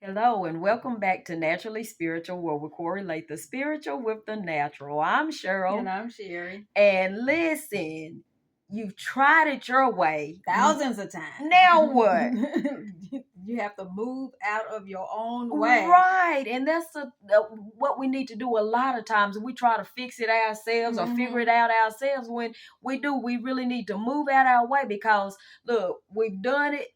Hello and welcome back to Naturally Spiritual, where we correlate the spiritual with the natural. I'm Cheryl. And I'm Sherry. And listen, you've tried it your way. Thousands of times. Now what? You have to move out of your own way. Right. And that's what we need to do a lot of times. We try to fix it ourselves or figure it out ourselves. When we really need to move out our way because, look, we've done it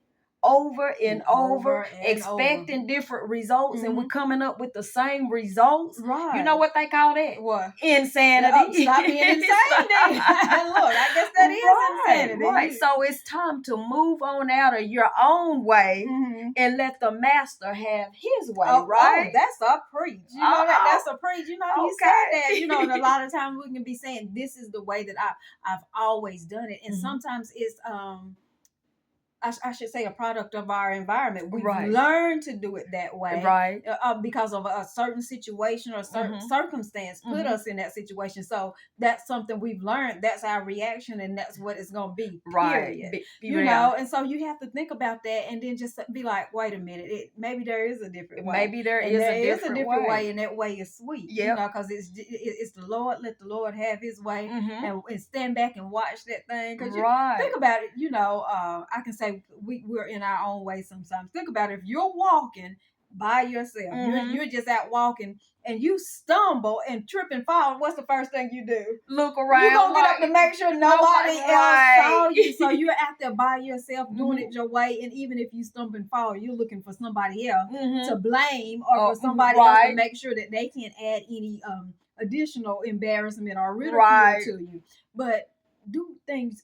over and over, expecting different results, and we're coming up with the same results. Right. You know what they call that? What? Insanity. Stop being insane. Look, I guess that is insanity. Right. So it's time to move on out of your own way and let the master have his way, right? Oh, that's a preach. You know that's a preach. You know, you said that. You know, and a lot of times we can be saying, this is the way that I've always done it. And sometimes it's I should say a product of our environment. We've learned to do it that way, right? Because of a certain situation or a certain circumstance put us in that situation. So that's something we've learned. That's our reaction, and that's what it's going to be. Period. Right. You know, and so you have to think about that, and then just be like, wait a minute, maybe there is a different way. Maybe there is a different way, and that way is sweet. You know, because it's the Lord. Let the Lord have His way, and stand back and watch that thing. Because think about it. You know, I can say. We're in our own way sometimes. Think about it. If you're walking by yourself, you're just out walking, and you stumble and trip and fall, what's the first thing you do? Look around. You're going to get up to make sure nobody else saw you. So you're out there by yourself doing it your way, and even if you stumble and fall, you're looking for somebody else to blame or for somebody else to make sure that they can't add any additional embarrassment or ridicule to you. But do things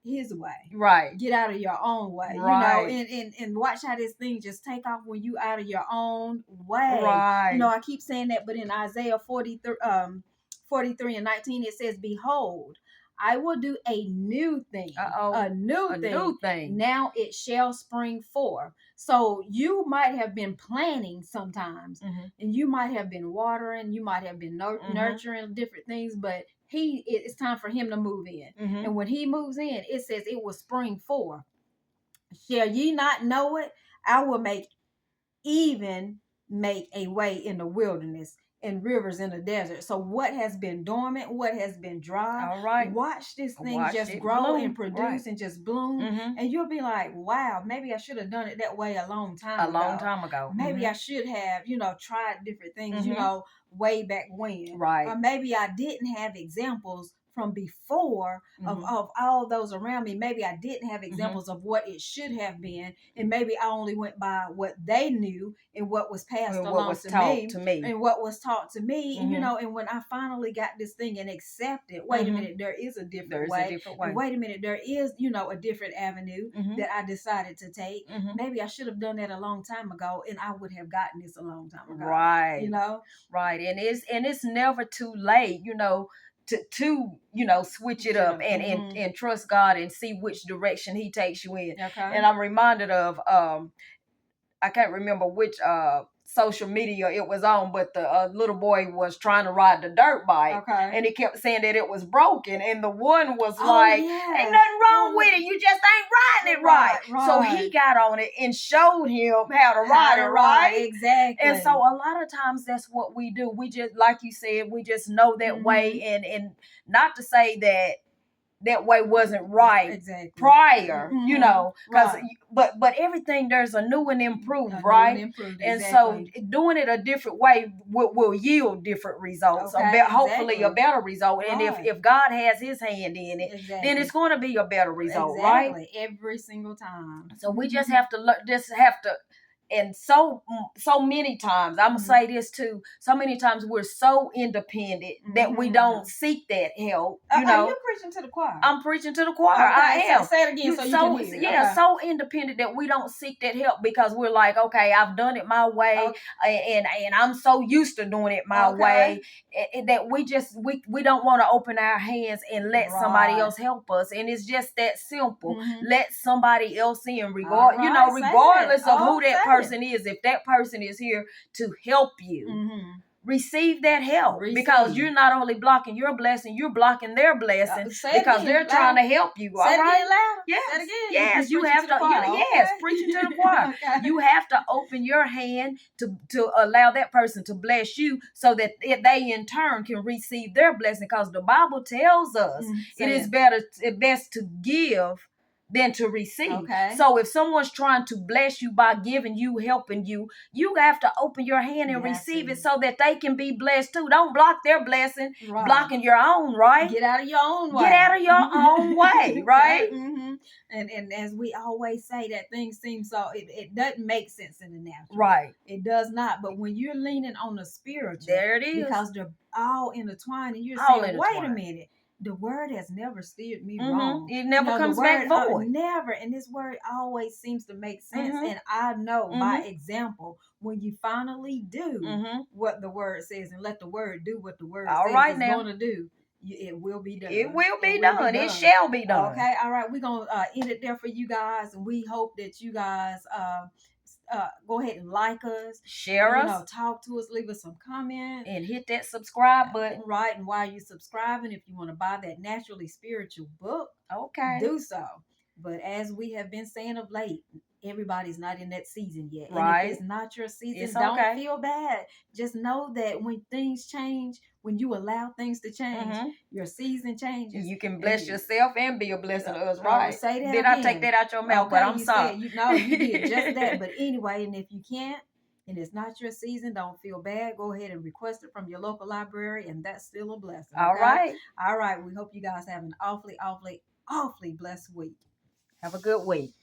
His way. Right. Get out of your own way. Right. You know, and watch how this thing just take off when you out of your own way. Right. You know, I keep saying that, but in Isaiah 43 and 19, it says, behold, I will do a new thing. A new thing. Now it shall spring forth. So you might have been planning sometimes, and you might have been watering, you might have been nurturing different things, but it's time for Him to move in. And when He moves in, it says it will spring forth. Shall ye not know it? I will make a way in the wilderness and rivers in the desert. So what has been dormant, what has been dry, all right, watch this thing just grow and produce and just bloom. And you'll be like, wow, maybe I should have done it that way a long time ago. Maybe I should have, tried different things, way back when. Right. Or maybe I didn't have examples from before of all those around me. Maybe I didn't have examples of what it should have been, and maybe I only went by what they knew and what was passed along to me and what was taught to me. And and when I finally got this thing and accepted, wait a minute, there is a different way. And wait a minute, there is a different avenue that I decided to take. Maybe I should have done that a long time ago, and I would have gotten this a long time ago. Right. Right. And it's never too late, to switch it up and trust God and see which direction He takes you in. Okay. And I'm reminded of I can't remember which social media it was on, but the little boy was trying to ride the dirt bike, and he kept saying that it was broken, and the one was ain't nothing wrong with it, you just ain't riding it right. So he got on it and showed him how to ride it right. Exactly. And so a lot of times that's what we do. We just, like you said, we just know that way, and not to say that way wasn't right prior, because but everything, there's a new and improved, right? And so doing it a different way will yield different results, hopefully a better result. And if God has His hand in it, then it's going to be a better result, right? Every single time. So we just have to and so many times, I'm gonna say this too, so many times we're so independent that we don't seek that help. You're preaching to the choir. I'm preaching to the choir. I am. Say it again so you can hear. Yeah, so independent that we don't seek that help because we're like, okay, I've done it my way, and I'm so used to doing it my way that we don't want to open our hands and let somebody else help us. And it's just that simple. Let somebody else in, regardless of who that person is. If that person is here to help you, receive that help, because you're not only blocking your blessing, you're blocking their blessing, because they're trying to help you. All right? Yes. Yes, you have to. Yes, preaching to the choir. Okay. You have to open your hand to allow that person to bless you, so that they in turn can receive their blessing. Because the Bible tells us it is best to give than to receive. Okay. So if someone's trying to bless you by giving you, helping you, you have to open your hand and receive it, so that they can be blessed too. Don't block their blessing, blocking your own, right? Get out of your own way. Get out of your own way, right? Mm-hmm. And as we always say, that thing seems so, it doesn't make sense in the natural. Right. It does not. But when you're leaning on the spiritual, there it is. Because they're all intertwined, and you're saying, wait a minute. The word has never steered me wrong. It never comes back void. Never. And this word always seems to make sense. And I know by example, when you finally do what the word says, and let the word do what the word says it's going to do, it will be done. It will be done. It shall be done. Okay. All right. We're going to end it there for you guys. And we hope that you guys go ahead and like us, share us, talk to us, leave us some comments, and hit that subscribe button. Right. And while you're subscribing, if you want to buy that Naturally Spiritual book, okay, do so. But as we have been saying of late, everybody's not in that season yet. Right. And if it's not your season, don't feel bad. Just know that when things change, when you allow things to change, your season changes. You can bless yourself and be a blessing to us, right? Say that Did again. I take that out your mouth? But I'm sorry. You did just that. But anyway, and if you can't, and it's not your season, don't feel bad. Go ahead and request it from your local library, and that's still a blessing. Okay? All right. We hope you guys have an awfully blessed week. Have a good week.